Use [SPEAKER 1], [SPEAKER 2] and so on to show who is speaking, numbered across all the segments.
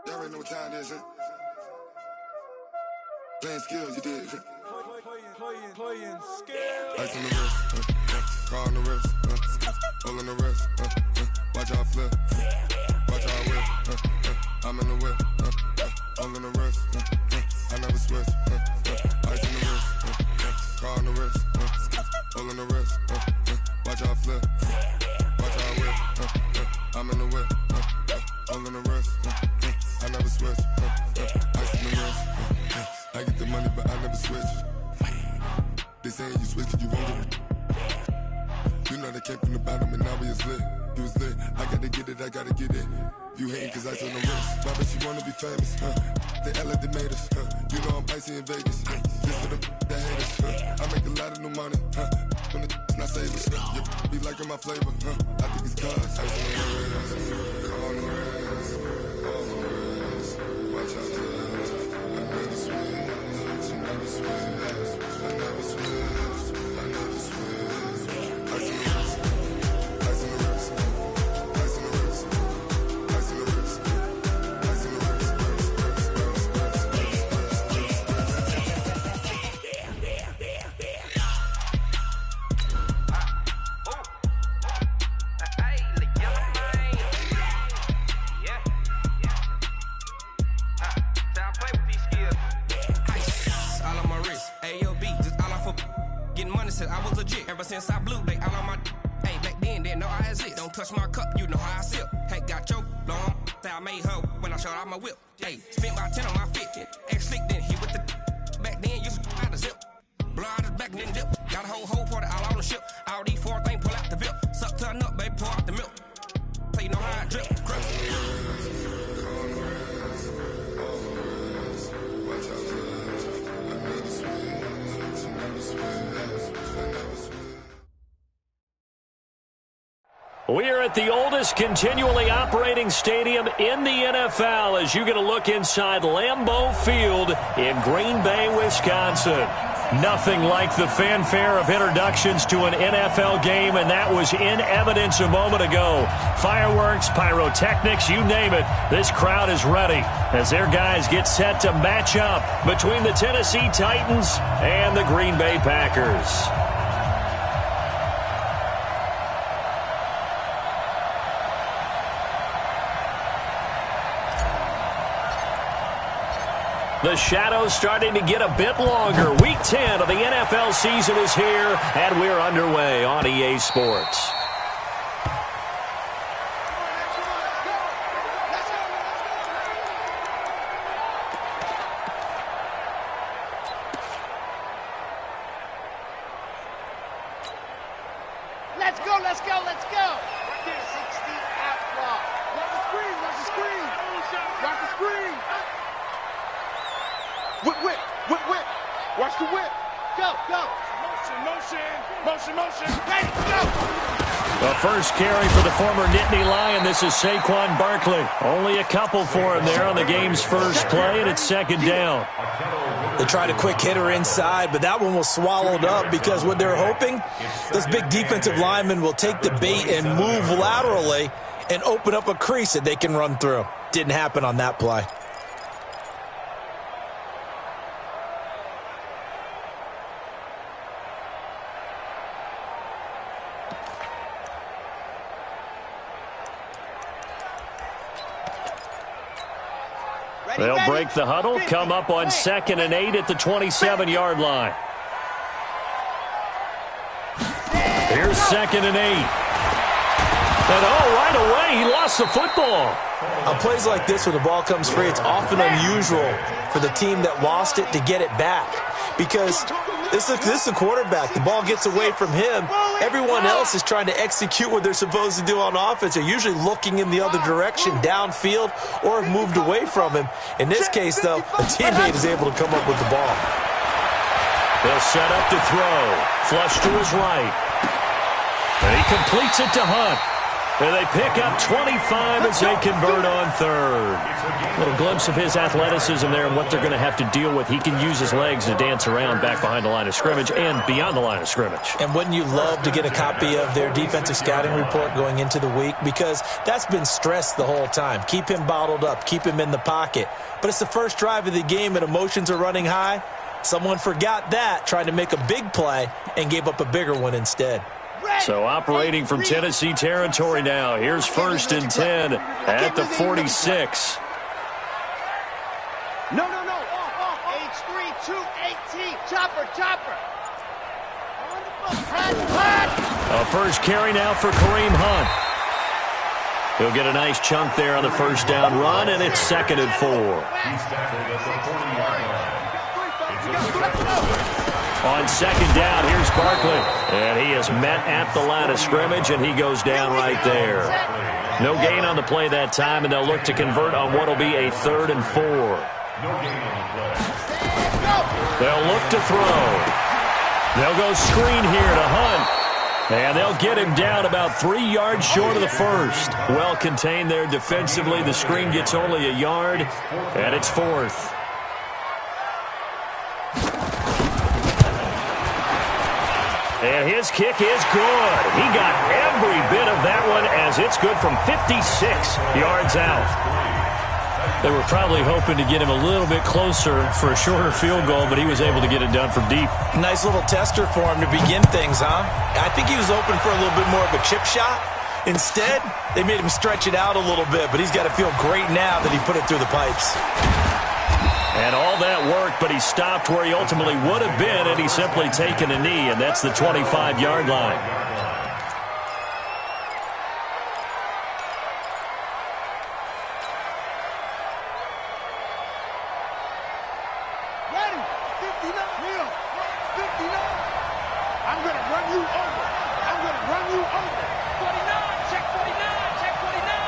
[SPEAKER 1] Y'all already know what time it is, huh? Playing skills, you did.
[SPEAKER 2] Playing skills.
[SPEAKER 1] Ice on the wrist, car on the wrist, hole in the wrist, watch how I flip, watch how I whip, I'm in the whip, hole in the wrist, I never switch, ice in the wrist, car on the wrist, hole in the wrist, watch how I flip, watch how I whip, I'm in the whip, hole in the wrist, I never switch, ice in the wrist, I get the money but I never switch. They saying you switch and you won't get it. You know they came from the bottom and now we is lit. You was lit, I gotta get it, I gotta get it. You hating cause ice on the wrist. Why bet you wanna be famous, They act like they made us, You know I'm icy in Vegas, Just for the that hate us, I make a lot of new money, When it's not savers, You be liking my flavor, I think it's cause ice on the wrist, on the wrist, on the wrist. Watch out for this, I never switch, I never switch. I never switch, I never switch. Ice in the wrist, ice in the wrist, ice in the wrist, ice in the wrist, ice in the wrist,
[SPEAKER 3] I was legit. Ever since I blew, they all on my hey, back then, didn't know I exist. Don't touch my cup, you know how I sip. Hey, got your long, say I made her when I showed out my whip. Hey, spent about 10 on my fit. Ex-slick, then hit with the back then, used to out the zip. Blow out his back and then dip. Got a whole party all on the ship. All these four things, pull out the VIP. Suck to a nut, baby, pour out the milk. So you know how I drip. Grip.
[SPEAKER 4] We are at the oldest continually operating stadium in the NFL as you get a look inside Lambeau Field in Green Bay, Wisconsin. Nothing like the fanfare of introductions to an NFL game, and that was in evidence a moment ago. Fireworks, pyrotechnics, you name it. This crowd is ready as their guys get set to match up between the Tennessee Titans and the Green Bay Packers. The shadow's starting to get a bit longer. Week 10 of the NFL season is here, and we're underway on EA Sports.
[SPEAKER 5] Let's go, let's go, let's go. 60 out block. Watch the screen, watch the screen. Watch the screen. Whip, whip, whip, whip. Watch the whip. Go, go. Motion, motion, motion, motion. Hey, go.
[SPEAKER 4] The first carry for the former Nittany Lion. This is Saquon Barkley. Only a couple for him there on the game's first play, and it's second down.
[SPEAKER 6] They tried a quick hitter inside, but that one was swallowed up because what they're hoping, this big defensive lineman will take the bait and move laterally and open up a crease that they can run through. Didn't happen on that play.
[SPEAKER 4] They'll break the huddle, come up on 2nd and 8 at the 27-yard line. Here's 2nd and 8. And right away, he lost the football.
[SPEAKER 6] On plays like this, when the ball comes free, it's often unusual for the team that lost it to get it back. Because this is a quarterback. The ball gets away from him. Everyone else is trying to execute what they're supposed to do on offense. They're usually looking in the other direction, downfield, or have moved away from him. In this case, though, a teammate is able to come up with the ball.
[SPEAKER 4] They'll set up to throw. Flush to his right. And he completes it to Hunt. And they pick up 25 as they convert on third. A little glimpse of his athleticism there and what they're going to have to deal with. He can use his legs to dance around back behind the line of scrimmage and beyond the line of scrimmage.
[SPEAKER 6] And wouldn't you love to get a copy of their defensive scouting report going into the week? Because that's been stressed the whole time. Keep him bottled up. Keep him in the pocket. But it's the first drive of the game and emotions are running high. Someone forgot that, trying to make a big play, and gave up a bigger one instead.
[SPEAKER 4] So operating from Tennessee territory now. Here's 1st and 10 at the 46.
[SPEAKER 5] No. H3, 218. Chopper.
[SPEAKER 4] A first carry now for Kareem Hunt. He'll get a nice chunk there on the first down run, and it's 2nd and 4. On 2nd down, here's Barkley. And he is met at the line of scrimmage, and he goes down right there. No gain on the play that time, and they'll look to convert on what will be a 3rd and 4. They'll look to throw. They'll go screen here to Hunt. And they'll get him down about 3 yards short of the first. Well contained there defensively. The screen gets only a yard, and it's 4th. And his kick is good. He got every bit of that one as it's good from 56 yards out. They were probably hoping to get him a little bit closer for a shorter field goal, but he was able to get it done from deep.
[SPEAKER 6] Nice little tester for him to begin things, huh? I think he was open for a little bit more of a chip shot. Instead, they made him stretch it out a little bit, but he's got to feel great now that he put it through the pipes.
[SPEAKER 4] And all that worked, but he stopped where he ultimately would have been, and he's simply taken a knee, and that's the 25-yard line.
[SPEAKER 5] Ready, 59. 59. I'm going to run you over. 49, check 49, check 49.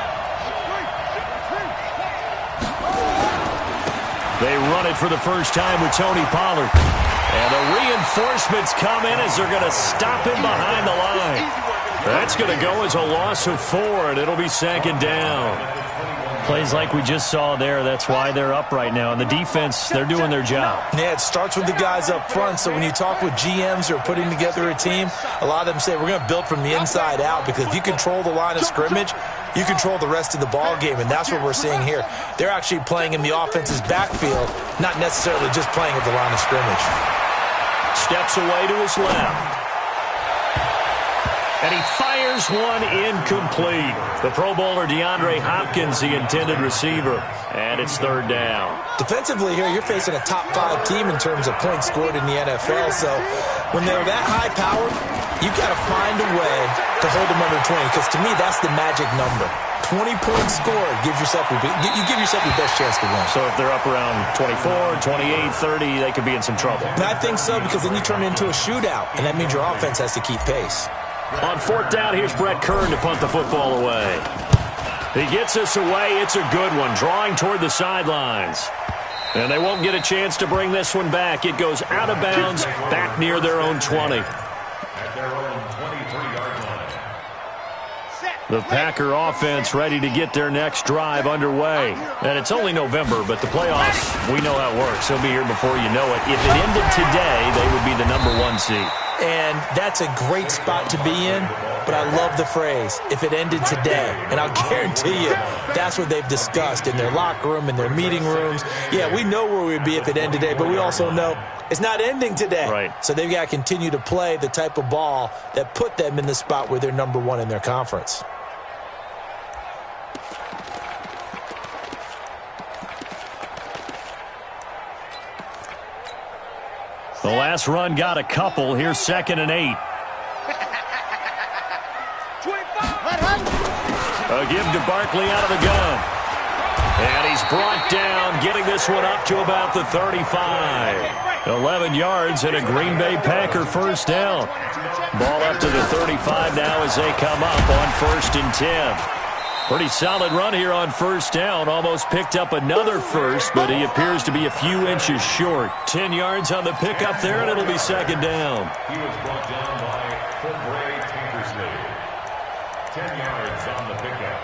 [SPEAKER 4] They run it for the first time with Tony Pollard. And the reinforcements come in as they're going to stop him behind the line. That's going to go as a loss of 4, and it'll be 2nd down. Plays like we just saw there, that's why they're up right now. And the defense, they're doing their job.
[SPEAKER 6] Yeah, it starts with the guys up front. So when you talk with GMs who are putting together a team, a lot of them say we're going to build from the inside out, because if you control the line of scrimmage, you control the rest of the ball game, and that's what we're seeing here. They're actually playing in the offense's backfield, not necessarily just playing at the line of scrimmage.
[SPEAKER 4] Steps away to his left. And he fires one incomplete. The Pro Bowler DeAndre Hopkins, the intended receiver. And it's 3rd down.
[SPEAKER 6] Defensively here, you're facing a top 5 team in terms of points scored in the NFL. So when they're that high-powered, you've got to find a way to hold them under 20, because to me, that's the magic number. 20 points scored gives yourself your best chance to win.
[SPEAKER 4] So if they're up around 24, 28, 30, they could be in some trouble.
[SPEAKER 6] And I think so, because then you turn it into a shootout, and that means your offense has to keep pace.
[SPEAKER 4] On 4th down, here's Brett Kern to punt the football away. He gets us away. It's a good one, drawing toward the sidelines. And they won't get a chance to bring this one back. It goes out of bounds, back near their own 20.
[SPEAKER 2] At their own 23-yard line.
[SPEAKER 4] The Packer offense ready to get their next drive underway. And it's only November, but the playoffs, we know how it works. They'll be here before you know it. If it ended today, they would be the #1 seed.
[SPEAKER 6] And that's a great spot to be in, but I love the phrase, if it ended today. And I'll guarantee you, that's what they've discussed in their locker room, in their meeting rooms. Yeah, we know where we'd be if it ended today, but we also know it's not ending today.
[SPEAKER 4] Right.
[SPEAKER 6] So they've got to continue to play the type of ball that put them in the spot where they're #1 in their conference.
[SPEAKER 4] The last run got a couple. Here's 2nd and 8. A give to Barkley out of the gun. And he's brought down, getting this one up to about the 35. 11 yards and a Green Bay Packer first down. Ball up to the 35 now as they come up on 1st and 10. Pretty solid run here on 1st down. Almost picked up another first, but he appears to be a few inches short. 10 yards on the pickup there, and it'll be 2nd down.
[SPEAKER 2] He was brought down by Fulbray Tankersley. 10 yards on the the pickup.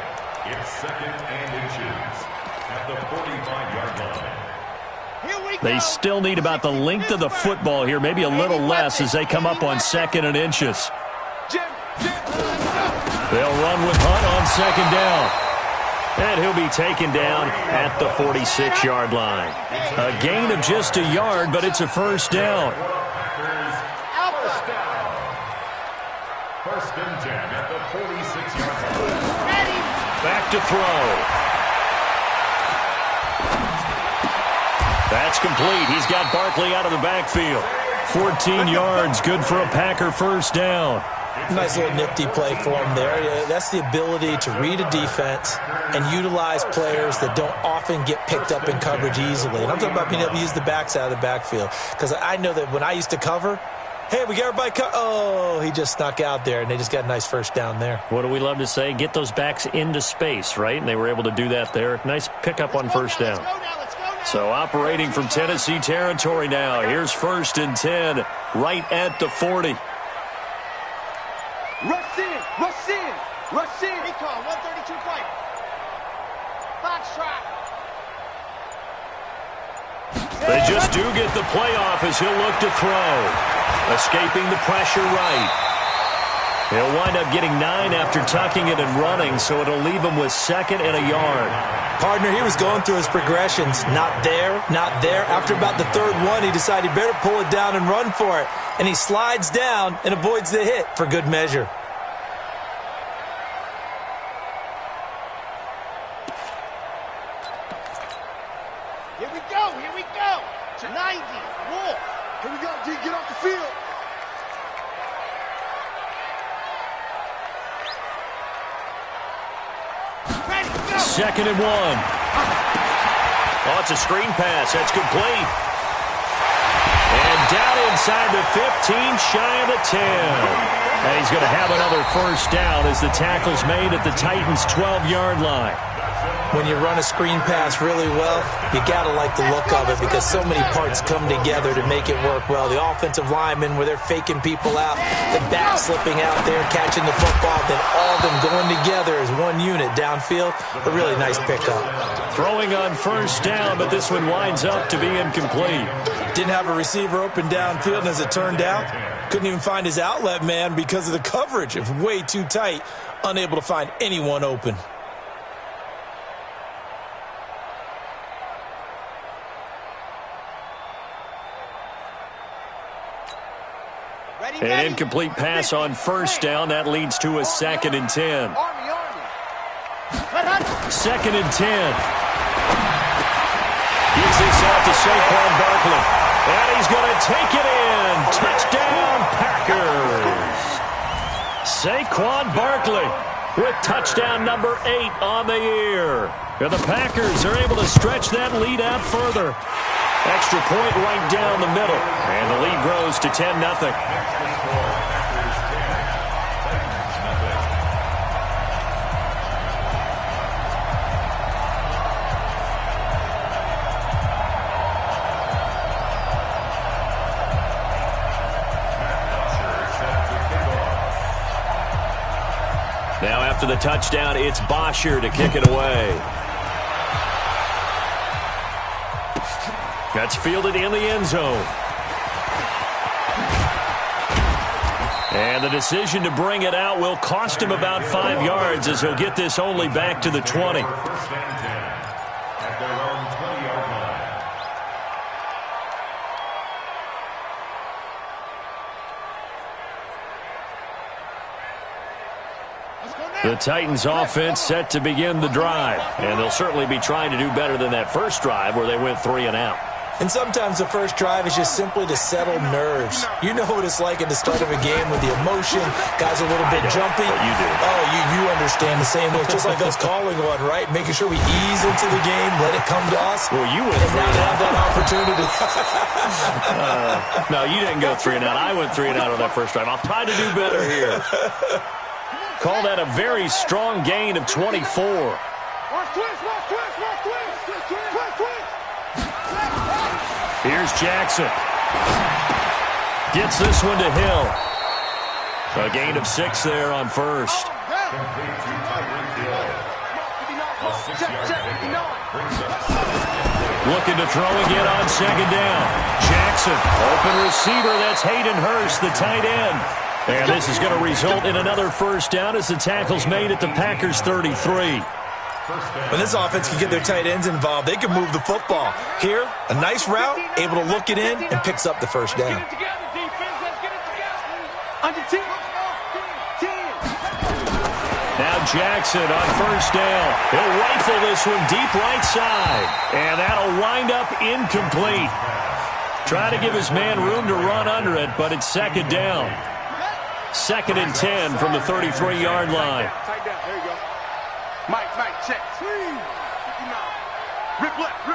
[SPEAKER 2] It's 2nd and inches at the 45-yard line.
[SPEAKER 4] They still need about the length of the football here, maybe a little less as they come up on 2nd and inches. They'll run with Hunt on 2nd down. And he'll be taken down at the 46-yard line. A gain of just a yard, but it's a first down.
[SPEAKER 2] First and 10 at the 46-yard line.
[SPEAKER 4] Back to throw. That's complete. He's got Barkley out of the backfield. 14 yards, good for a Packer first down.
[SPEAKER 6] Nice little nifty play for him there. That's the ability to read a defense and utilize players that don't often get picked up in coverage easily. And I'm talking about being able to use the backs out of the backfield. Because I know that when I used to cover, hey, we got everybody oh, he just snuck out there, and they just got a nice first down there.
[SPEAKER 4] What do we love to say? Get those backs into space, right? And they were able to do that there. Nice pickup on first down. So operating from Tennessee territory now. Here's 1st and 10 right at the 40.
[SPEAKER 5] Rush in, rush in, rush in. Recon, 132 fight. Box trap.
[SPEAKER 4] They just do get the playoff as he'll look to throw. Escaping the pressure right. He'll wind up getting 9 after tucking it and running, so it'll leave him with 2nd and a yard.
[SPEAKER 6] Partner, he was going through his progressions. Not there, not there. After about the 3rd one, he decided he better pull it down and run for it. And he slides down and avoids the hit for good measure.
[SPEAKER 5] Here we go, here we go. To 90, Wolf. Here we go, D, get off the field. Ready, go.
[SPEAKER 4] 2nd and 1. Oh, it's a screen pass. That's complete. And down inside the 15, shy of the 10. And he's going to have another first down as the tackle's made at the Titans' 12-yard line.
[SPEAKER 6] When you run a screen pass really well, you got to like the look of it because so many parts come together to make it work well. The offensive linemen, where they're faking people out, the back slipping out there, catching the football, then all of them going together as one unit downfield. A really nice pickup.
[SPEAKER 4] Throwing on first down, but this one winds up to be incomplete.
[SPEAKER 6] Didn't have a receiver open downfield, and as it turned out, couldn't even find his outlet man because of the coverage. It was way too tight, unable to find anyone open.
[SPEAKER 4] An incomplete pass on first down. That leads to a 2nd and 10. 2nd and 10. Gives this out to Saquon Barkley. And he's going to take it in. Touchdown, Packers. Saquon Barkley with touchdown number 8 on the year. And the Packers are able to stretch that lead out further. Extra point right down the middle. And the lead grows to 10-0. Now after the touchdown, it's Bosher to kick it away. That's fielded in the end zone. And the decision to bring it out will cost him about 5 yards as he'll get this only back to the 20. The Titans offense set to begin the drive, and they'll certainly be trying to do better than that first drive where they went 3 and out.
[SPEAKER 6] And sometimes the first drive is just simply to settle nerves. You know what it's like at the start of a game with the emotion. Guys are a little bit jumpy.
[SPEAKER 4] You do.
[SPEAKER 6] Oh, you understand the same way. It's just like us calling one, right? Making sure we ease into the game, let it come to us.
[SPEAKER 4] Well, you went
[SPEAKER 6] and
[SPEAKER 4] 3
[SPEAKER 6] now
[SPEAKER 4] and
[SPEAKER 6] have
[SPEAKER 4] out.
[SPEAKER 6] that opportunity.
[SPEAKER 4] No, you didn't go 3 and out. I went 3 and out on that first drive. I'll try to do better here. Call that a very strong gain of 24. Here's Jackson. Gets this one to Hill. A gain of 6 there on first. Looking to throw again on second down. Jackson, open receiver. That's Hayden Hurst, the tight end. And this is going to result in another first down as the tackle's made at the Packers' 33.
[SPEAKER 6] When this offense can get their tight ends involved, they can move the football. Here, a nice route, able to look it in, and picks up the first down.
[SPEAKER 4] Now Jackson on first down. He'll rifle this one deep right side. And that'll wind up incomplete. Trying to give his man room to run under it, but it's second down. Second and 10 from the 33-yard line.
[SPEAKER 5] Tight down. There you go. Mike, check. Rip left.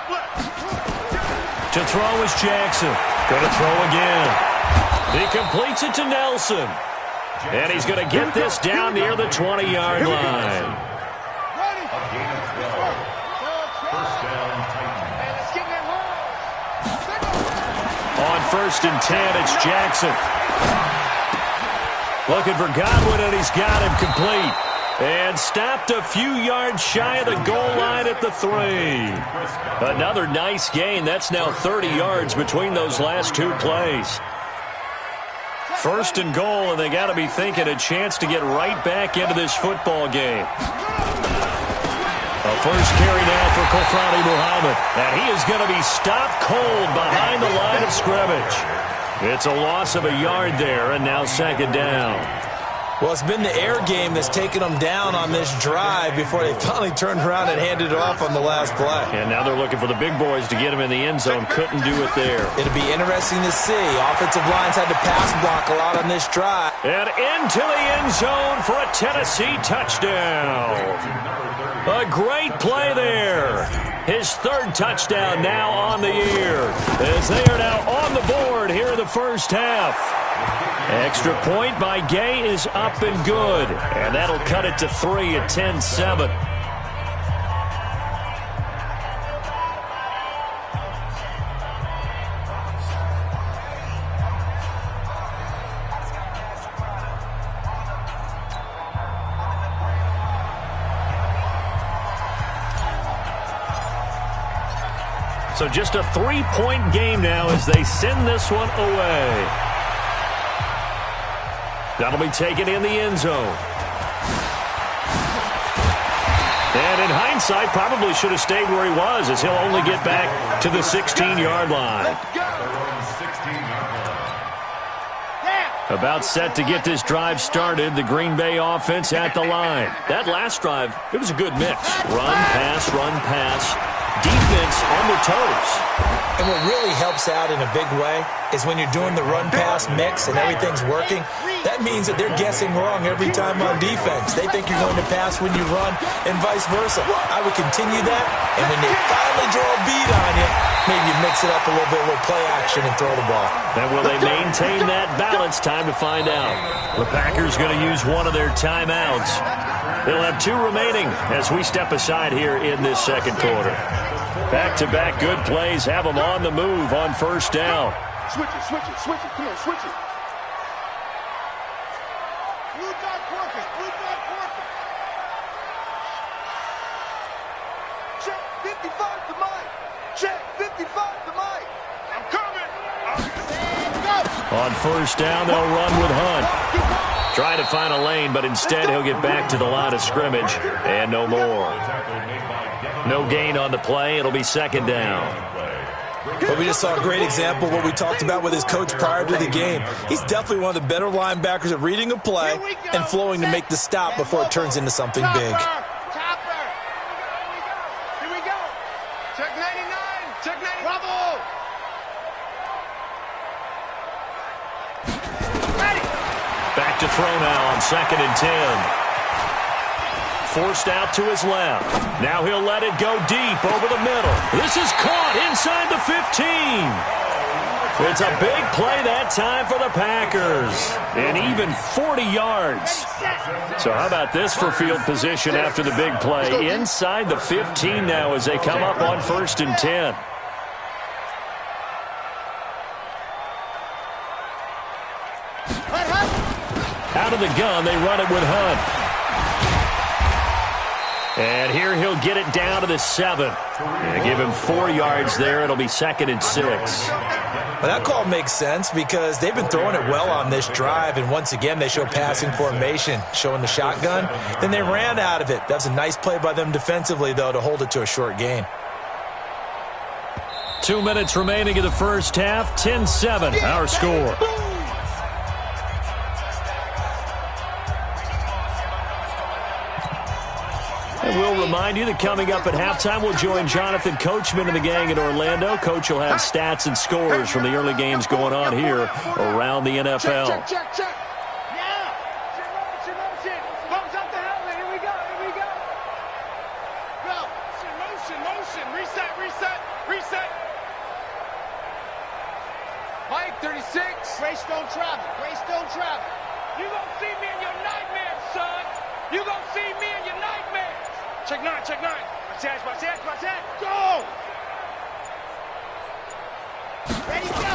[SPEAKER 4] To throw is Jackson. Going to throw again. He completes it to Nelson. And he's going to get this down near the 20-yard line. On first and 10, it's Jackson. Looking for Godwin, and he's got him complete. And stopped a few yards shy of the goal line at the 3. Another nice gain. That's now 30 yards between those last two plays. First and goal, and they got to be thinking a chance to get right back into this football game. A first carry now for Kofrani Muhammad. And he is going to be stopped cold behind the line of scrimmage. It's a loss of a yard there, and now second down.
[SPEAKER 6] Well, it's been the air game that's taken them down on this drive before they finally turned around and handed it off on the last play.
[SPEAKER 4] And now they're looking for the big boys to get him in the end zone. Couldn't do it there.
[SPEAKER 6] It'll be interesting to see. Offensive lines had to pass block a lot on this drive.
[SPEAKER 4] And into the end zone for a Tennessee touchdown. A great play there. His third touchdown now on the year, as they are now on the board here in the first half. Extra point by Gay is up and good, and that'll cut it to 3 at 10-7. So just a 3-point game now as they send this one away. That'll be taken in the end zone. And in hindsight, probably should have stayed where he was, as he'll only get back to the 16-yard line. About set to get this drive started, the Green Bay offense at the line. That last drive, it was a good mix. Run, pass. Defense on their toes.
[SPEAKER 6] And what really helps out in a big way is when you're doing the run-pass mix and everything's working, that means that they're guessing wrong every time on defense. They think you're going to pass when you run and vice versa. I would continue that, and when they finally draw a beat on you, maybe you mix it up a little bit, a little play action and throw the ball.
[SPEAKER 4] And will they maintain that balance? Time to find out. The Packers going to use one of their timeouts. They'll have 2 remaining as we step aside here in this second quarter. Back-to-back good plays have them on the move on first down.
[SPEAKER 5] Switch it. Come on, switch it. Blue dot working. Check 55 to Mike. Check 55 to Mike. I'm coming.
[SPEAKER 4] On first down, they'll run with Hunt. Trying to find a lane, but instead he'll get back to the line of scrimmage and no more. No gain on the play. It'll be second down.
[SPEAKER 6] But we just saw a great example of what we talked about with his coach prior to the game. He's definitely one of the better linebackers at reading a play and flowing to make the stop before it turns into something big.
[SPEAKER 5] Chopper. Here we go. Check 99. Bravo.
[SPEAKER 4] Back to throw now on second and 10. Forced out to his left. Now he'll let it go deep over the middle. This is caught inside the 15. It's a big play that time for the Packers. And even 40 yards. So how about this for field position after the big play? Inside the 15 now as they come up on first and 10. Out of the gun, they run it with Hunt. And here he'll get it down to the 7. And give him 4 yards there. It'll be 2nd and 6.
[SPEAKER 6] Well, that call makes sense because they've been throwing it well on this drive, and once again they show passing formation, showing the shotgun. Then they ran out of it. That was a nice play by them defensively, though, to hold it to a short gain.
[SPEAKER 4] 2 minutes remaining in the first half. 10-7, our score. And we'll remind you that coming up at halftime, we'll join Jonathan Coachman and the gang in Orlando. Coach will have stats and scores from the early games going on here around the NFL.
[SPEAKER 5] Check. Yeah. Motion. Thumbs up the helmet. Here we go. Go. Motion. Reset. Mike, 36. Grace don't travel. You gonna see me in your nightmares, son. You gonna see me in your nightmares. Check 9. Watch that. Go! Ready, go!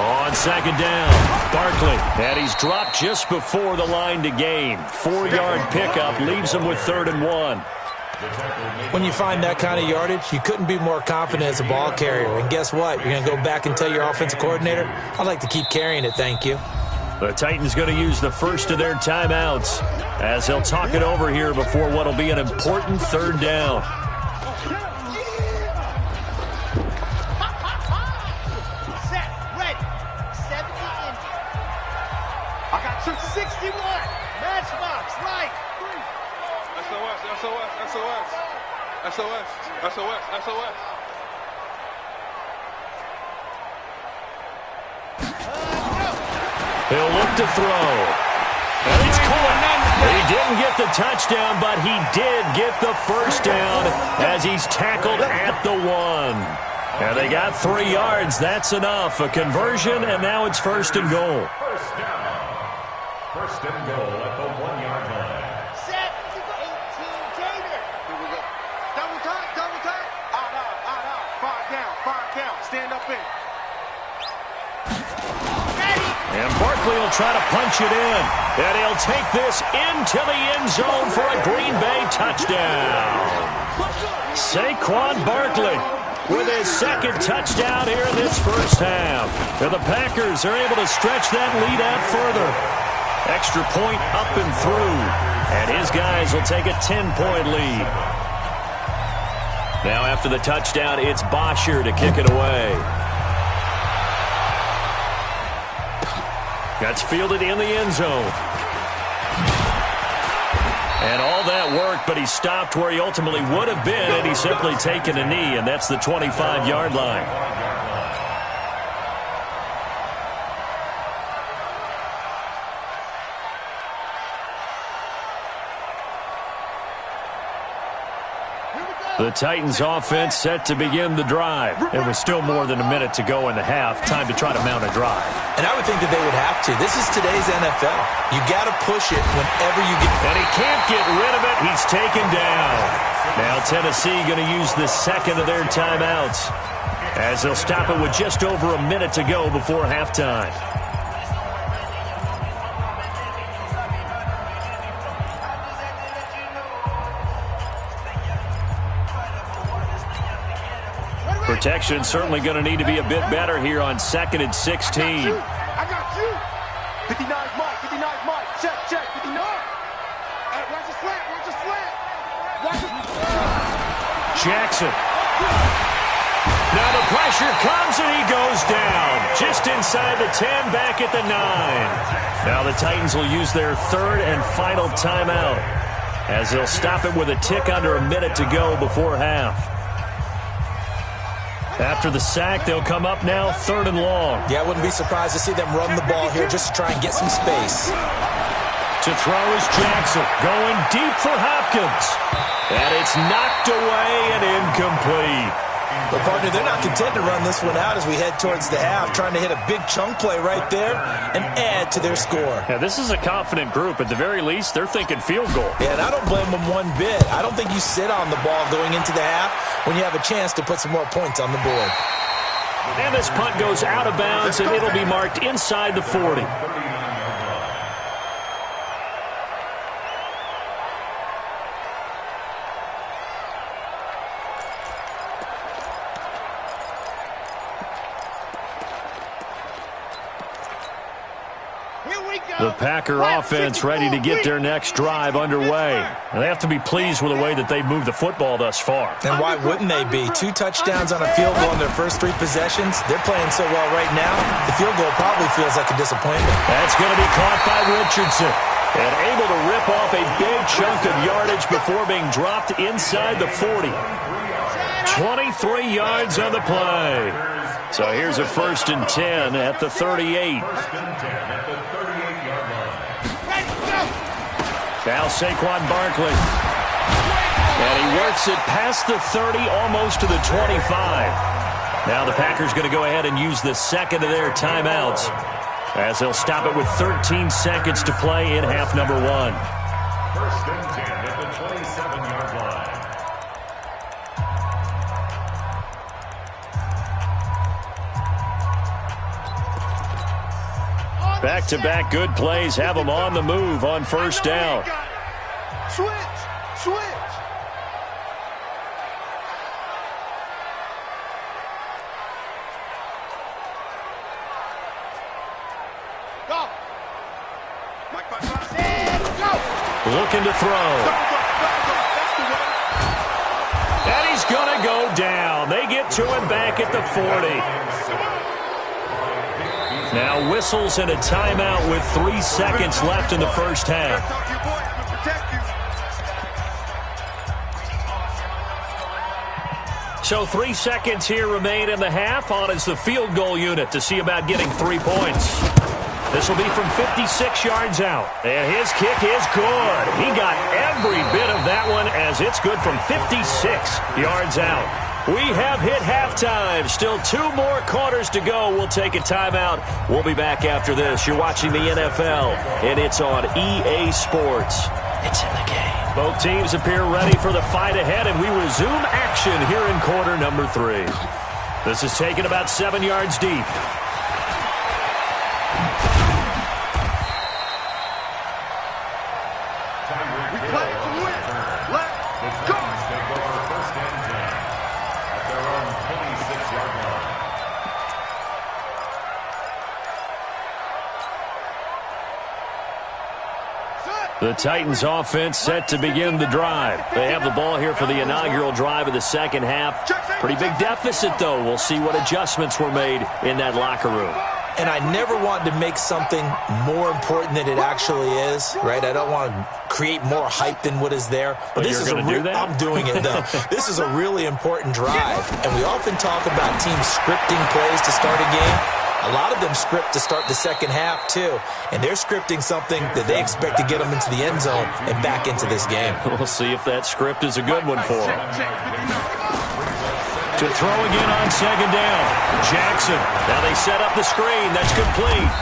[SPEAKER 4] On 2nd down, Barkley. And he's dropped just before the line to gain. 4-yard pickup leaves him with 3rd and 1.
[SPEAKER 6] When you find that kind of yardage, you couldn't be more confident as a ball carrier. And guess what? You're going to go back and tell your offensive coordinator, I'd like to keep carrying it, thank you.
[SPEAKER 4] The Titans going to use the first of their timeouts as they'll talk it over here before what will be an important 3rd down.
[SPEAKER 5] Set, ready. 70 inches. I got 261. Matchbox, right. SOS.
[SPEAKER 4] He'll look to throw. And it's caught. He didn't get the touchdown, but he did get the first down as he's tackled at the 1. And they got 3 yards. That's enough. A conversion, and now it's 1st and goal.
[SPEAKER 2] First down. 1st and goal at the 1-yard line.
[SPEAKER 5] Set, 18 Gator. Here we go. Double time. Five down. Stand up in.
[SPEAKER 4] And Barkley will try to punch it in. And he'll take this into the end zone for a Green Bay touchdown. Saquon Barkley with his 2nd touchdown here in this first half. And the Packers are able to stretch that lead out further. Extra point up and through. And his guys will take a 10-point lead. Now after the touchdown, it's Bosher to kick it away. That's fielded in the end zone. And all that work, but he stopped where he ultimately would have been, and he's simply taken a knee, and that's the 25-yard line. The Titans offense set to begin the drive. And with still more than a minute to go in the half, time to try to mount a drive.
[SPEAKER 6] And I would think that they would have to. This is today's NFL. You got to push it whenever you get.
[SPEAKER 4] And he can't get rid of it. He's taken down. Now Tennessee going to use the 2nd of their timeouts as they'll stop it with just over a minute to go before halftime. Protection certainly going to need to be a bit better here on 2nd and 16.
[SPEAKER 5] I got you. 59 Mike. Check. 59. Hey, watch the slant.
[SPEAKER 4] Jackson. Now the pressure comes and he goes down. Just inside the 10, back at the 9. Now the Titans will use their 3rd and final timeout as they'll stop it with a tick under a minute to go before half. After the sack, they'll come up now 3rd and long.
[SPEAKER 6] Yeah, I wouldn't be surprised to see them run the ball here just to try and get some space.
[SPEAKER 4] To throw is Jackson, going deep for Hopkins. And it's knocked away and incomplete.
[SPEAKER 6] But, partner, they're not content to run this one out as we head towards the half, trying to hit a big chunk play right there and add to their score.
[SPEAKER 4] Yeah, this is a confident group. At the very least, they're thinking field goal.
[SPEAKER 6] Yeah, and I don't blame them one bit. I don't think you sit on the ball going into the half when you have a chance to put some more points on the board.
[SPEAKER 4] And this punt goes out of bounds, and it'll be marked inside the 40. The Packer offense ready to get their next drive underway. And they have to be pleased with the way that they've moved the football thus far.
[SPEAKER 6] And why wouldn't they be? 2 touchdowns on a field goal in their first 3 possessions. They're playing so well right now, the field goal probably feels like a disappointment.
[SPEAKER 4] That's going to be caught by Richardson. And able to rip off a big chunk of yardage before being dropped inside the 40. 23 yards on the play. So here's a 1st and 10 at the 38. Now Saquon Barkley. And he works it past the 30, almost to the 25. Now the Packers going to go ahead and use the second of their timeouts, as they'll stop it with 13 seconds to play in half number 1.
[SPEAKER 2] 1st and 10 at the 27-yard line.
[SPEAKER 4] Back-to-back good plays have them on the move on 1st down.
[SPEAKER 5] Switch. Go.
[SPEAKER 4] Looking to throw. And he's going to go down. They get to him back at the 40. Now whistles and a timeout with 3 seconds left in the first half. So 3 seconds here remain in the half. On is the field goal unit to see about getting 3 points. This will be from 56 yards out. And his kick is good. He got every bit of that one, as it's good from 56 yards out. We have hit halftime. Still 2 more quarters to go. We'll take a timeout. We'll be back after this. You're watching the NFL, and it's on EA Sports. It's in the game. Both teams appear ready for the fight ahead, and we resume action here in quarter number 3. This is taken about 7 yards deep. The Titans offense set to begin the drive. They have the ball here for the inaugural drive of the second half. Pretty big deficit, though. We'll see what adjustments were made in that locker room.
[SPEAKER 6] And I never want to make something more important than it actually is, right? I don't want to create more hype than what is there. But this is I'm doing it, though. This is a really important drive. And we often talk about teams scripting plays to start a game. A lot of them script to start the second half, too. And they're scripting something that they expect to get them into the end zone and back into this game.
[SPEAKER 4] We'll see if that script is a good one for them. To throw again on second down. Jackson. Now they set up the screen. That's complete.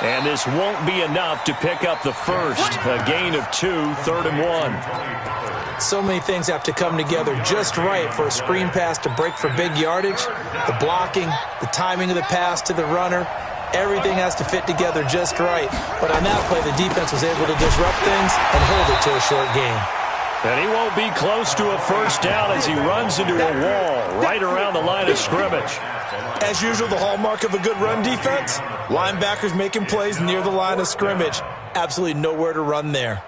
[SPEAKER 4] And this won't be enough to pick up the first. A gain of 2, 3rd and 1.
[SPEAKER 6] So many things have to come together just right for a screen pass to break for big yardage. The blocking, the timing of the pass to the runner, everything has to fit together just right. But on that play, the defense was able to disrupt things and hold it to a short game.
[SPEAKER 4] And he won't be close to a first down as he runs into a wall right around the line of scrimmage.
[SPEAKER 6] As usual, the hallmark of a good run defense, linebackers making plays near the line of scrimmage. Absolutely nowhere to run there.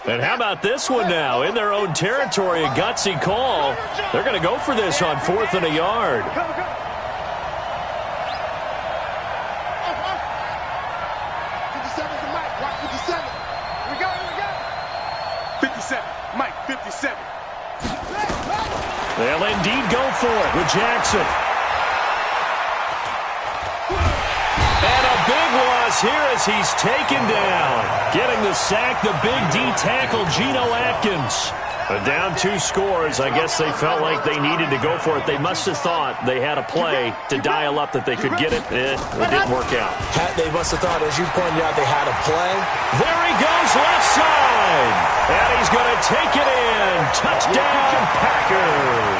[SPEAKER 4] And how about this one now? In their own territory, a gutsy call. They're going to go for this on 4th and a yard. They'll indeed go for it with Jackson. And a big loss here as he's taken down. Getting the sack, the big D tackle, Geno Atkins. But down 2 scores, I guess they felt like they needed to go for it. They must have thought they had a play to dial up that they could get it. It didn't work out.
[SPEAKER 6] They must have thought, as you pointed out, they had a play.
[SPEAKER 4] There he goes, left side. And he's going to take it in. Touchdown, Packers.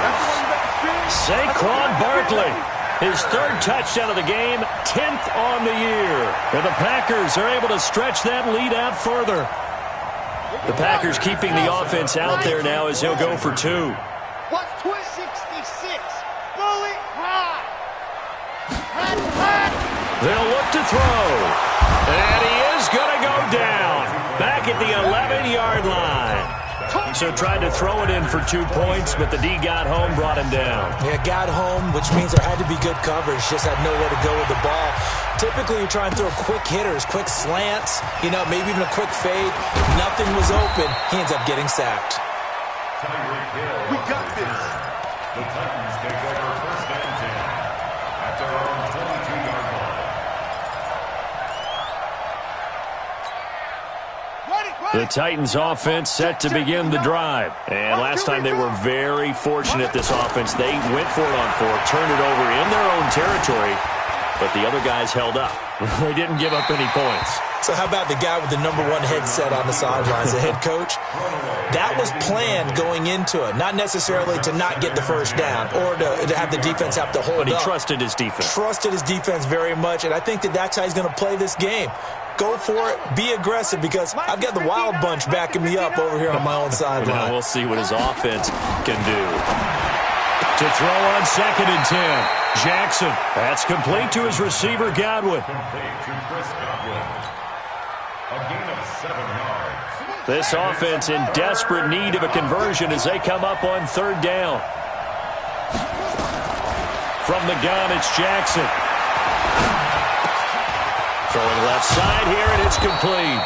[SPEAKER 4] Saquon Barkley. His 3rd touchdown of the game, 10th on the year. And the Packers are able to stretch that lead out further. The Packers keeping the offense out there now as he'll go for 2.
[SPEAKER 5] What's 266? Bullet high.
[SPEAKER 4] They'll look to throw. And he is going to go down. Back at the 11-yard line. So tried to throw it in for 2 points, but the D got home, brought him down.
[SPEAKER 6] Yeah, got home, which means there had to be good coverage. Just had nowhere to go with the ball. Typically, you're trying to throw quick hitters, quick slants, maybe even a quick fade. Nothing was open. He ends up getting sacked.
[SPEAKER 2] We got this. The Titans take over first and 10 at their own 22-yard line.
[SPEAKER 4] The Titans offense set to begin the drive. And last time they were very fortunate, this offense. They went for it on 4, turned it over in their own territory, but the other guys held up. They didn't give up any points.
[SPEAKER 6] So how about the guy with the #1 headset on the sidelines, the head coach? That was planned going into it, not necessarily to not get the first down or to have the defense have to hold up.
[SPEAKER 4] But he trusted his defense.
[SPEAKER 6] Trusted his defense very much, and I think that's how he's going to play this game. Go for it. Be aggressive, because I've got the wild bunch backing me up over here on my own sideline.
[SPEAKER 4] Now we'll see what his offense can do. To throw on 2nd and 10. Jackson. That's complete to his receiver, Godwin.
[SPEAKER 2] Complete to Chris Godwin. A gain of 7 yards.
[SPEAKER 4] This offense in desperate need of a conversion as they come up on 3rd down. From the gun, it's Jackson. Throwing left side here, and it's complete.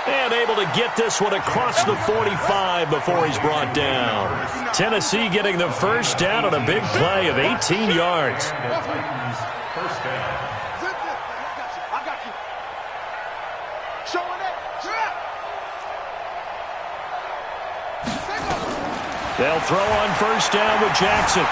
[SPEAKER 4] And able to get this one across the 45 before he's brought down. Tennessee getting the first down on a big play of 18 yards.
[SPEAKER 2] First down.
[SPEAKER 5] I got you. Showing it.
[SPEAKER 4] They'll throw on 1st down with Jackson.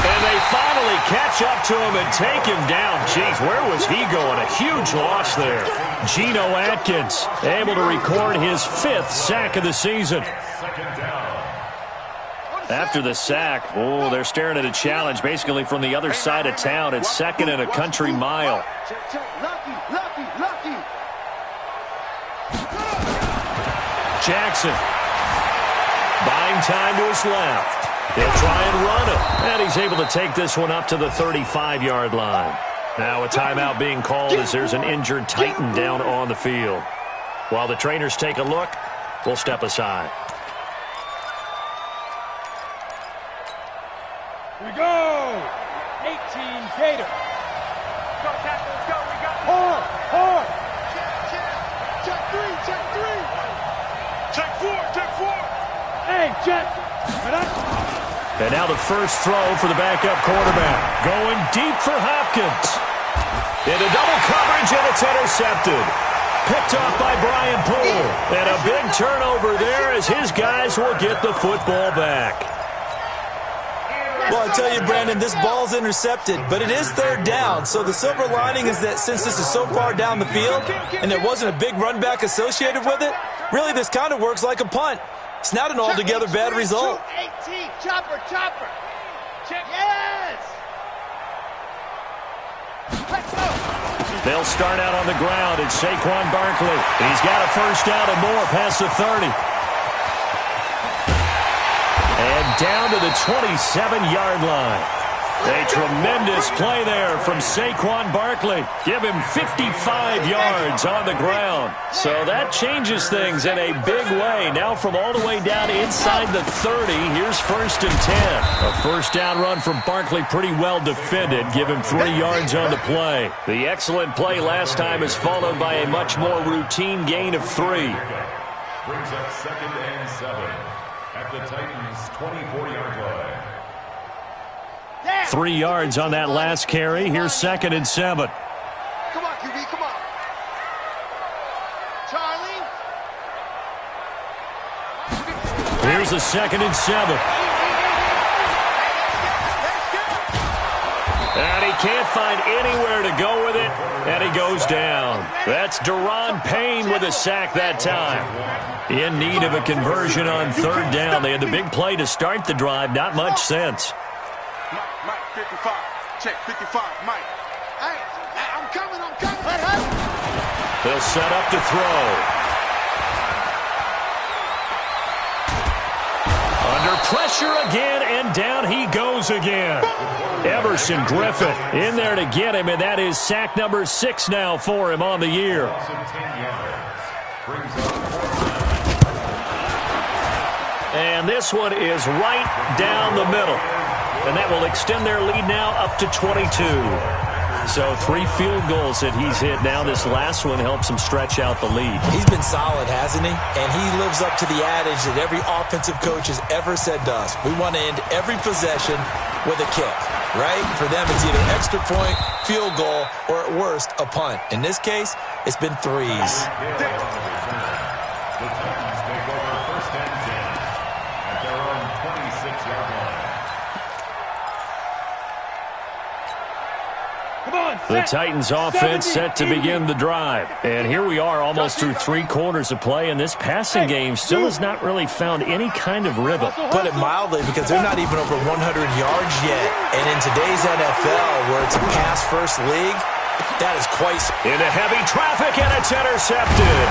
[SPEAKER 4] And they finally catch up to him and take him down. Jeez, where was he going? A huge loss there. Geno Atkins able to record his 5th sack of the season. After the sack, they're staring at a challenge basically from the other side of town. It's 2nd and a country mile. Jackson. Buying time to his left. He'll try and run it. And he's able to take this one up to the 35-yard line. Now a timeout being called as there's an injured Titan down on the field. While the trainers take a look, we'll step aside.
[SPEAKER 5] Here we go. 18 Gator. Go, tackle, go. We got hard. Check 3. Check 4. Hey, Jackson.
[SPEAKER 4] And now the first throw for the backup quarterback. Going deep for Hopkins. Into double coverage, and it's intercepted. Picked off by Brian Poole. And a big turnover there as his guys will get the football back.
[SPEAKER 6] Well, I tell you, Brandon, this ball's intercepted, but it is 3rd down. So the silver lining is that since this is so far down the field and there wasn't a big run back associated with it, really this kind of works like a punt. It's not an altogether bad result.
[SPEAKER 5] 18, chopper. Check. Yes. Let's go.
[SPEAKER 4] They'll start out on the ground. It's Saquon Barkley. He's got a first down and more past the 30. And down to the 27-yard line. A tremendous play there from Saquon Barkley. Give him 55 yards on the ground. So that changes things in a big way. Now from all the way down inside the 30, here's 1st and 10. A first down run from Barkley, pretty well defended. Give him 3 yards on the play. The excellent play last time is followed by a much more routine gain of 3.
[SPEAKER 2] Brings up 2nd and 7 at the Titans' 24-yard line.
[SPEAKER 4] 3 yards on that last carry. Here's 2nd and 7.
[SPEAKER 5] Come on, QB, come on. Charlie.
[SPEAKER 4] Here's a 2nd and 7. And he can't find anywhere to go with it, and he goes down. That's Deron Payne with a sack that time. In need of a conversion on 3rd down. They had the big play to start the drive. Not much sense.
[SPEAKER 5] Mike, 55. Check 55, Mike. Hey, I'm coming.
[SPEAKER 4] They'll set up to throw. Under Pressure again, and down he goes again. Everson Griffith in there to get him, and that is sack number 6 now for him on the year. And this one is right down the middle. And that will extend their lead now up to 22. So 3 field goals that he's hit now. This last one helps him stretch out the lead.
[SPEAKER 6] He's been solid, hasn't he? And he lives up to the adage that every offensive coach has ever said to us. We want to end every possession with a kick, right? For them, it's either extra point, field goal, or at worst, a punt. In this case, it's been threes.
[SPEAKER 2] The Titans take over 1st and 10 at their own 26-yard line.
[SPEAKER 4] The Titans offense set to begin the drive. And here we are almost through 3 quarters of play, and this passing game still has not really found any kind of rhythm.
[SPEAKER 6] Put it mildly, because they're not even over 100 yards yet. And in today's NFL, where it's a pass-first league, that is quite...
[SPEAKER 4] Into heavy traffic, and it's intercepted.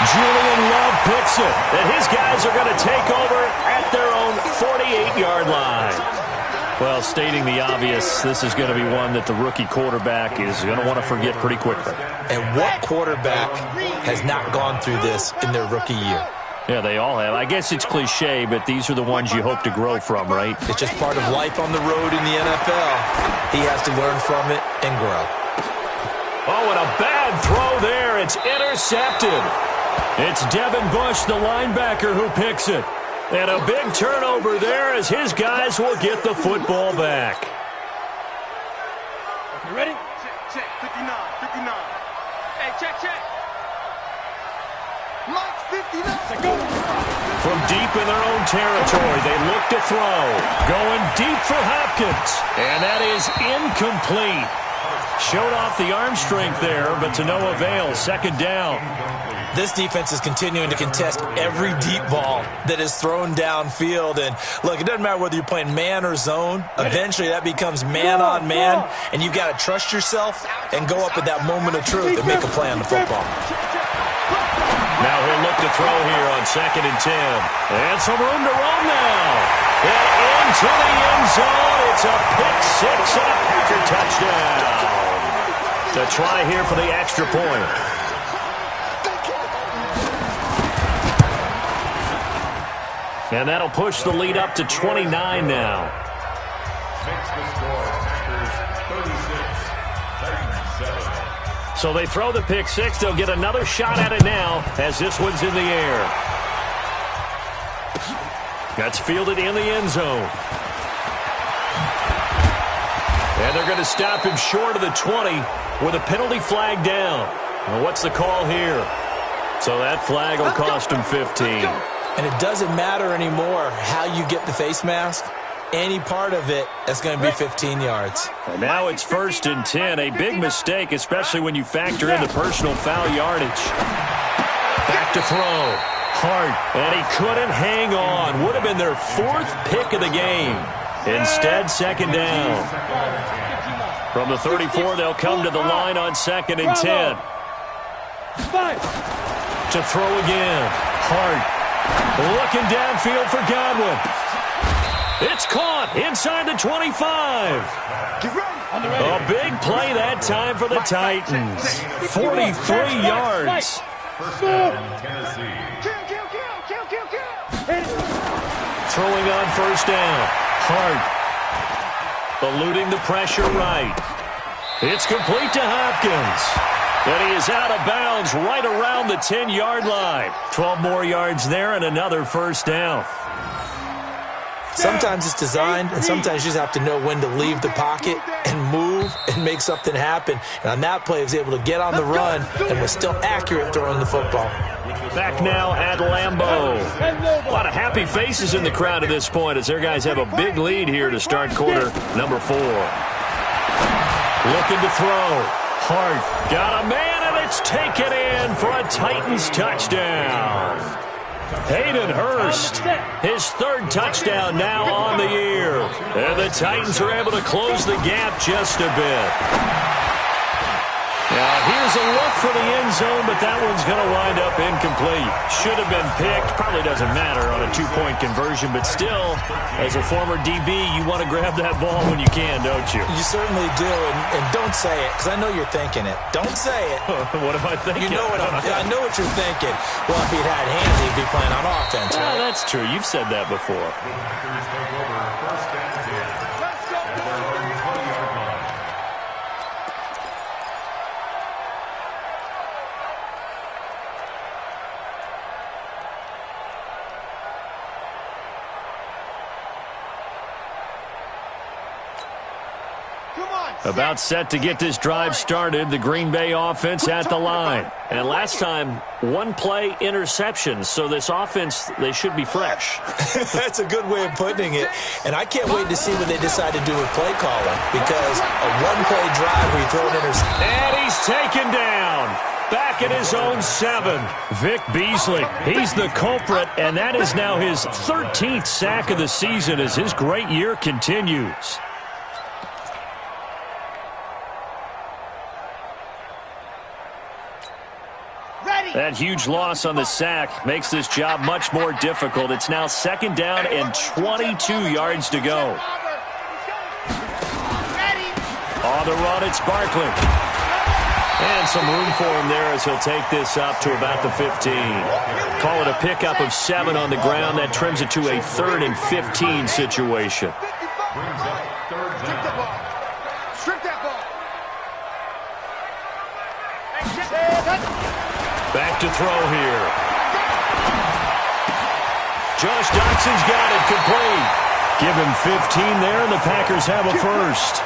[SPEAKER 4] Julian Love picks it, and his guys are going to take over at their own 48-yard line. Well, stating the obvious, this is going to be one that the rookie quarterback is going to want to forget pretty quickly.
[SPEAKER 6] And what quarterback has not gone through this in their rookie year?
[SPEAKER 4] Yeah, they all have. I guess it's cliche, but these are the ones you hope to grow from, right?
[SPEAKER 6] It's just part of life on the road in the NFL. He has to learn from it and grow.
[SPEAKER 4] Oh, and a bad throw there. It's intercepted. It's Devin Bush, the linebacker, who picks it. And a big turnover there as his guys will get the football back.
[SPEAKER 5] You ready? Check, 59. Hey, check. Mike's 59. Go.
[SPEAKER 4] From deep in their own territory, they look to throw. Going deep for Hopkins. And that is incomplete. Showed off the arm strength there, but to no avail. 2nd down.
[SPEAKER 6] This defense is continuing to contest every deep ball that is thrown downfield. And, look, it doesn't matter whether you're playing man or zone. Eventually, that becomes man-on-man, and you've got to trust yourself and go up at that moment of truth and make a play on the football.
[SPEAKER 4] Now he'll look to throw here on 2nd and 10. And some room to run now. And into the end zone. It's a pick 6 and a Packer touchdown. The try here for the extra point. And that'll push the lead up to 29 now.
[SPEAKER 2] Makes the score. Packers 36, Titans 7.
[SPEAKER 4] So they throw the pick 6. They'll get another shot at it now as this one's in the air. That's fielded in the end zone. And they're going to stop him short of the 20 with a penalty flag down. Well, what's the call here? So that flag will cost him 15.
[SPEAKER 6] And it doesn't matter anymore how you get the face mask. Any part of it is going to be 15 yards.
[SPEAKER 4] And now it's 1st and 10. A big mistake, especially when you factor in the personal foul yardage. Back to throw. Hart. And he couldn't hang on. Would have been their 4th pick of the game. Instead, 2nd down. From the 34, they'll come to the line on 2nd and 10. To throw again. Hart. Looking downfield for Godwin. It's caught inside the 25. A big play that time for the Titans. 43 yards. Throwing on 1st down. Hart. Eluding the pressure right. It's complete to Hopkins. And he is out of bounds right around the 10-yard line. 12 more yards there and another 1st down.
[SPEAKER 6] Sometimes it's designed, and sometimes you just have to know when to leave the pocket and move and make something happen. And on that play, he was able to get on the run and was still accurate throwing the football.
[SPEAKER 4] Back now at Lambeau. A lot of happy faces in the crowd at this point as their guys have a big lead here to start quarter number 4. Looking to throw. Hart got a man, and it's taken in for a Titans touchdown. Hayden Hurst, his 3rd touchdown now on the year. And the Titans are able to close the gap just a bit. Now, here's a look for the end zone, but that one's going to wind up incomplete. Should have been picked. Probably doesn't matter on a two-point conversion, but still, as a former DB, you want to grab that ball when you can, don't you?
[SPEAKER 6] You certainly do, and don't say it, because I know you're thinking it. Don't say it.
[SPEAKER 4] What am I thinking?
[SPEAKER 6] You know I know what you're thinking. Well, if he'd had hands, he'd be playing on offense, right?
[SPEAKER 4] That's true. You've said that before.
[SPEAKER 2] The Packers take over first and 10 at their own 20-yard line.
[SPEAKER 4] About set to get this drive started, the Green Bay offense at the line. And last time, one-play interception, so this offense, they should be fresh.
[SPEAKER 6] That's a good way of putting it. And I can't wait to see what they decide to do with play calling, because a one-play drive where you throw an interception.
[SPEAKER 4] And he's taken down. Back at his own 7. Vic Beasley, he's the culprit, and that is now his 13th sack of the season as his great year continues. That huge loss on the sack makes this job much more difficult. It's now 2nd down and 22 yards to go. On the run, it's Barkley. And some room for him there as he'll take this up to about the 15. Call it a pickup of 7 on the ground. That trims it to a 3rd and 15 situation.
[SPEAKER 2] Brings up 3rd down.
[SPEAKER 5] Strip that ball.
[SPEAKER 4] Back to throw here. Josh Doxson's got it complete. Give him 15 there, and the Packers have a first.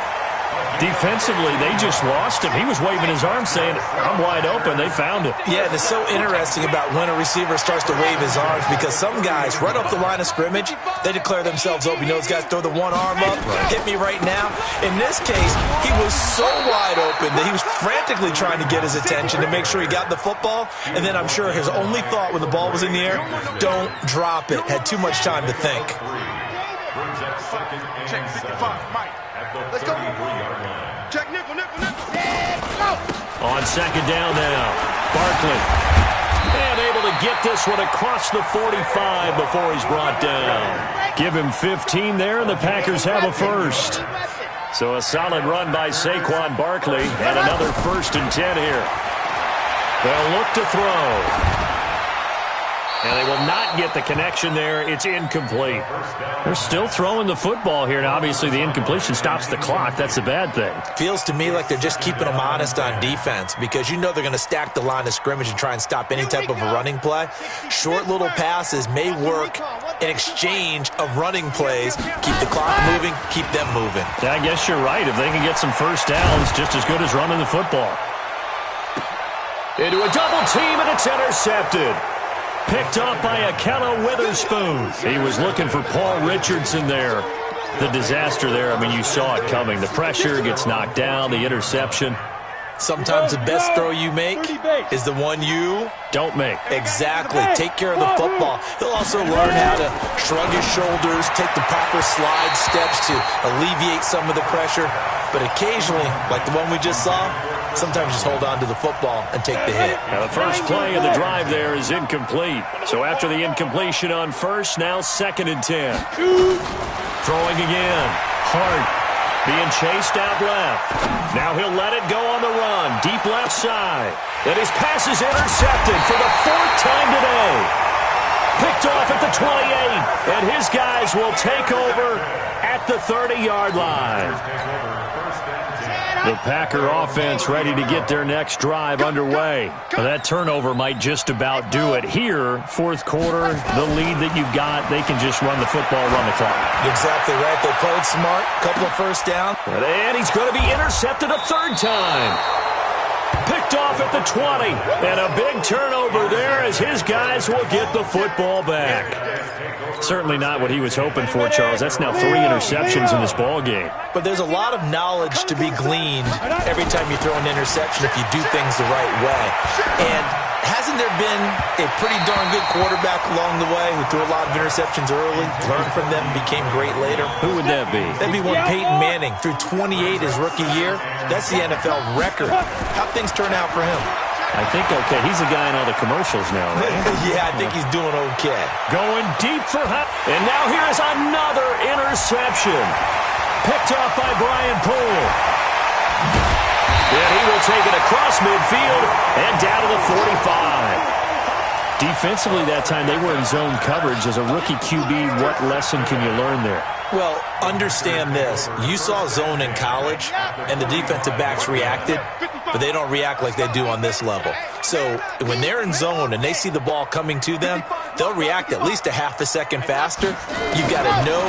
[SPEAKER 4] Defensively, they just lost him. He was waving his arm saying, I'm wide open. They found it.
[SPEAKER 6] Yeah, and it's so interesting about when a receiver starts to wave his arms, because some guys, right off the line of scrimmage, they declare themselves open. You know, those guys throw the one arm up, hit me right now. In this case, he was so wide open that he was frantically trying to get his attention to make sure he got the football. And then I'm sure his only thought when the ball was in the air, don't drop it. Had too much time to think.
[SPEAKER 2] Brings up 2nd and 7 at the 33-yard line.
[SPEAKER 5] Check nickel. Go.
[SPEAKER 4] On 2nd down now, Barkley. And able to get this one across the 45 before he's brought down. Give him 15 there, and the Packers have a first. So a solid run by Saquon Barkley, and another 1st and 10 here. They'll look to throw. And they will not get the connection there. It's incomplete. They're still throwing the football here. Now, obviously, the incompletion stops the clock. That's a bad thing.
[SPEAKER 6] Feels to me like they're just keeping them honest on defense, because you know they're going to stack the line of scrimmage and try and stop any type of a running play. Short little passes may work in exchange of running plays. Keep the clock moving, keep them moving.
[SPEAKER 4] Yeah, I guess you're right. If they can get some first downs, just as good as running the football. Into a double team, and it's intercepted. Picked up by Akello Witherspoon. He was looking for Paul Richardson there. The disaster there, I mean, you saw it coming. The pressure gets knocked down, the interception.
[SPEAKER 6] Sometimes the best throw you make is the one you
[SPEAKER 4] don't make.
[SPEAKER 6] Exactly. Take care of the football. He'll also learn how to shrug his shoulders, take the proper slide steps to alleviate some of the pressure. But occasionally, like the one we just saw, sometimes just hold on to the football and take the hit.
[SPEAKER 4] Now the first play of the drive there is incomplete. So after the incompletion on 1st, now 2nd and 10. Throwing again. Hart being chased out left. Now he'll let it go on the run. Deep left side. And his pass is intercepted for the 4th time today. Picked off at the 28. And his guys will take over at the 30-yard line. The Packer offense ready to get their next drive underway. That turnover might just about do it. Here, 4th quarter, the lead that you've got, they can just run the football, run the clock.
[SPEAKER 6] Exactly right. They played smart. Couple of first down.
[SPEAKER 4] And he's going to be intercepted a 3rd time. Picked off at the 20. And a big turnover there as his guys will get the football back. Certainly not what he was hoping for, Charles. That's now 3 interceptions in this ball game.
[SPEAKER 6] But there's a lot of knowledge to be gleaned every time you throw an interception if you do things the right way. And hasn't Hasn't there been a pretty darn good quarterback along the way who threw a lot of interceptions early, learned from them, became great later?
[SPEAKER 4] Who would that be?
[SPEAKER 6] That'd be one Peyton Manning threw 28 his rookie year. That's the NFL record. How'd things turn out for him?
[SPEAKER 4] I think okay. He's a guy in all the commercials now, right?
[SPEAKER 6] Yeah, I think he's doing okay.
[SPEAKER 4] Going deep for hot. And now here is another interception. Picked off by Brian Poole. And he will take it across midfield and down to the 45. Defensively that time, they were in zone coverage. As a rookie QB, what lesson can you learn there?
[SPEAKER 6] Well, understand this. You saw zone in college, and the defensive backs reacted, but they don't react like they do on this level. So when they're in zone and they see the ball coming to them, they'll react at least a half a second faster. You've got to know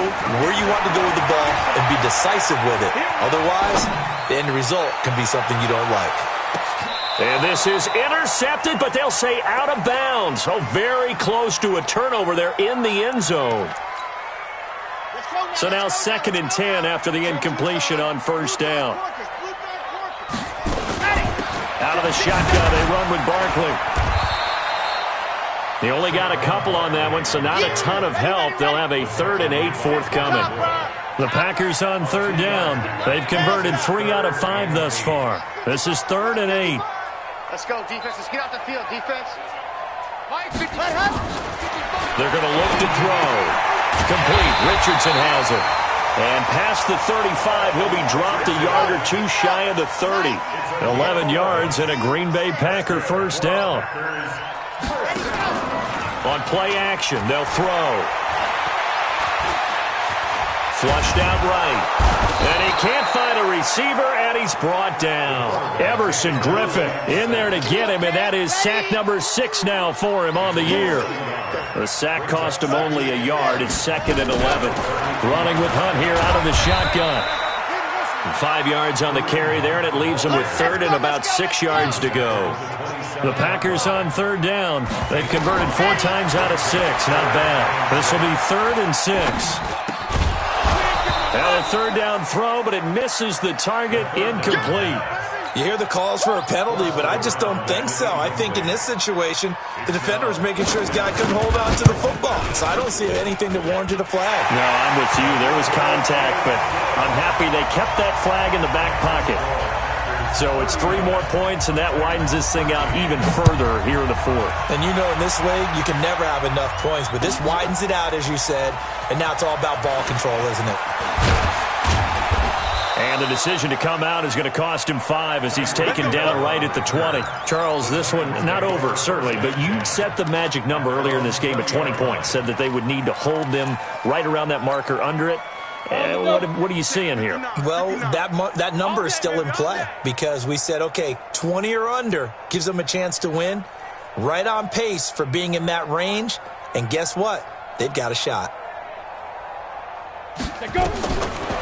[SPEAKER 6] where you want to go with the ball and be decisive with it. Otherwise, the end result can be something you don't like.
[SPEAKER 4] And this is intercepted, but they'll say out of bounds. Oh, very close to a turnover there in the end zone. So now 2nd and 10 after the incompletion on first down. Out of the shotgun, they run with Barkley. They only got a couple on that one, so not a ton of help. They'll have a 3rd and 8 forthcoming. The Packers on 3rd down. They've converted 3 out of 5 thus far. This is 3rd and 8.
[SPEAKER 5] Let's go, defense. Let's get out the field, defense.
[SPEAKER 4] They're going to look to throw. Complete. Richardson has it. And past the 35, he'll be dropped a yard or two shy of the 30. 11 yards and a Green Bay Packer first down. On play action, they'll throw. Flushed out right. And he can't find a receiver, and he's brought down. Everson Griffin in there to get him, and that is sack number 6 now for him on the year. The sack cost him only a yard. It's 2nd and 11. Running with Hunt here out of the shotgun. 5 yards on the carry there, and it leaves him with 3rd and about 6 yards to go. The Packers on 3rd down. They've converted 4 times out of 6. Not bad. This will be 3rd and 6. Now a 3rd down throw, but it misses the target. Incomplete.
[SPEAKER 6] You hear the calls for a penalty, but I just don't think so. I think in this situation, the defender was making sure his guy couldn't hold on to the football. So I don't see anything that warranted a flag.
[SPEAKER 4] No, I'm with you. There was contact, but I'm happy they kept that flag in the back pocket. So it's 3 more points, and that widens this thing out even further here in the 4th.
[SPEAKER 6] And you know in this league, you can never have enough points, but this widens it out, as you said, and now it's all about ball control, isn't it?
[SPEAKER 4] And the decision to come out is going to cost him 5 as he's taken down right at the 20. Charles, this one not over, certainly, but you set the magic number earlier in this game at 20 points, said that they would need to hold them right around that marker under it. What are you seeing here?
[SPEAKER 6] Well, that number is still in play because we said, okay, 20 or under gives them a chance to win. Right on pace for being in that range. And guess what? They've got a shot.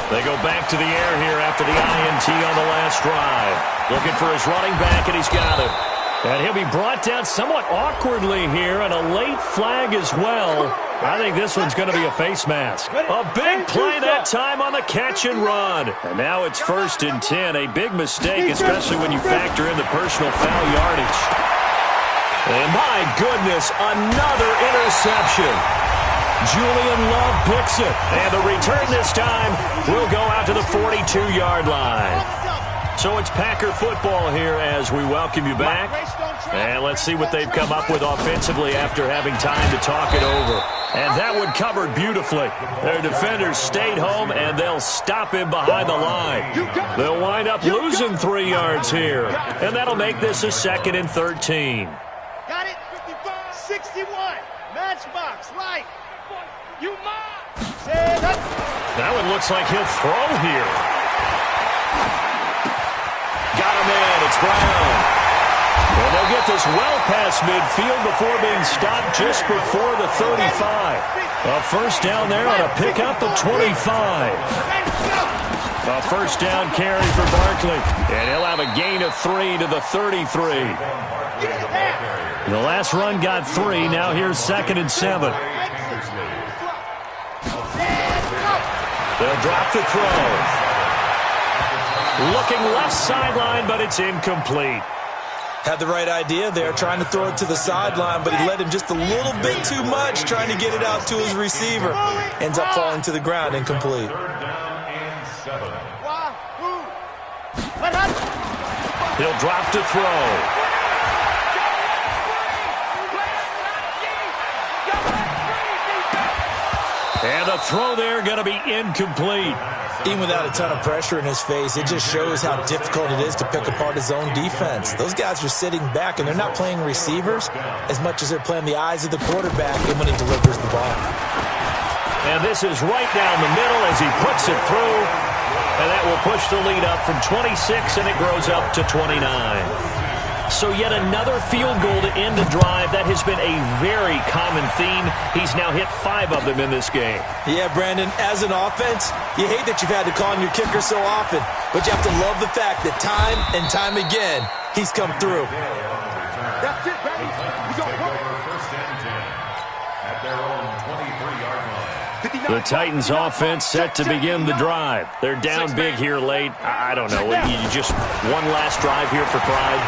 [SPEAKER 4] They go back to the air here after the INT on the last drive. Looking for his running back, and he's got it. And he'll be brought down somewhat awkwardly here, and a late flag as well. I think this one's going to be a face mask. A big play that time on the catch and run. And now it's 1st and 10. A big mistake, especially when you factor in the personal foul yardage. And my goodness, another interception. Julian Love picks it. And the return this time will go out to the 42-yard line. So it's Packer football here as we welcome you back. And let's see what they've come up with offensively after having time to talk it over. And that one covered beautifully. Their defenders stayed home, and they'll stop him behind the line. They'll wind up losing 3 yards here. And that'll make this a 2nd and 13.
[SPEAKER 5] Got it? 61. Matchbox, right. You mine.
[SPEAKER 4] That one looks like he'll throw here. Got him in. It's Brown. And they'll get this well past midfield before being stopped just before the 35. A first down there on a pickup of 25. A first down carry for Barkley. And he'll have a gain of 3 to the 33. The last run got 3. Now here's 2nd and 7. They'll drop the throw. Looking left sideline, but it's incomplete.
[SPEAKER 6] Had the right idea there, trying to throw it to the sideline, but he led him just a little bit too much, trying to get it out to his receiver. Ends up falling to the ground, incomplete.
[SPEAKER 4] He'll drop to throw. And the throw there going to be incomplete.
[SPEAKER 6] Even without a ton of pressure in his face, it just shows how difficult it is to pick apart his own defense. Those guys are sitting back, and they're not playing receivers as much as they're playing the eyes of the quarterback and when he delivers the ball.
[SPEAKER 4] And this is right down the middle as he puts it through. And that will push the lead up from 26, and it grows up to 29. So yet another field goal to end a drive. That has been a very common theme. He's now hit 5 of them in this game.
[SPEAKER 6] Yeah, Brandon, as an offense, you hate that you've had to call on your kicker so often, but you have to love the fact that time and time again, he's come through.
[SPEAKER 5] That's it, baby. We go
[SPEAKER 2] first and 10 at their own 23-yard line.
[SPEAKER 4] The Titans offense set to begin the drive. They're down big here late. I don't know. You just one last drive here for pride.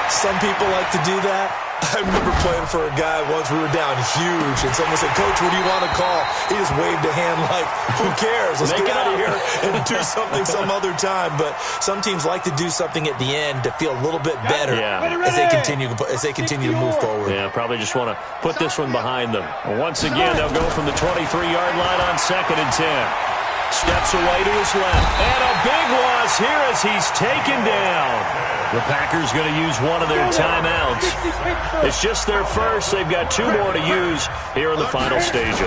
[SPEAKER 6] Some people like to do that. I remember playing for a guy once. We were down huge, and someone said, "Coach, what do you want to call?" He just waved a hand like, "Who cares? Let's get out of here and do something some other time." But some teams like to do something at the end to feel a little bit better as they continue to move forward.
[SPEAKER 4] Yeah, probably just want to put this one behind them. Once again, they'll go from the 23-yard line on 2nd and 10. Steps away to his left. And a big loss here as he's taken down. The Packers going to use one of their timeouts. It's just their first. They've got 2 more to use here in the final stages.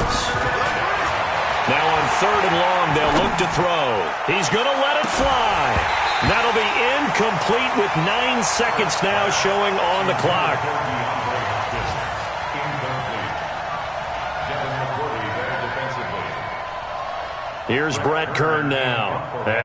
[SPEAKER 4] Now on 3rd and long, they'll look to throw. He's going to let it fly. That'll be incomplete with 9 seconds now showing on the clock. Here's Brett Kern now.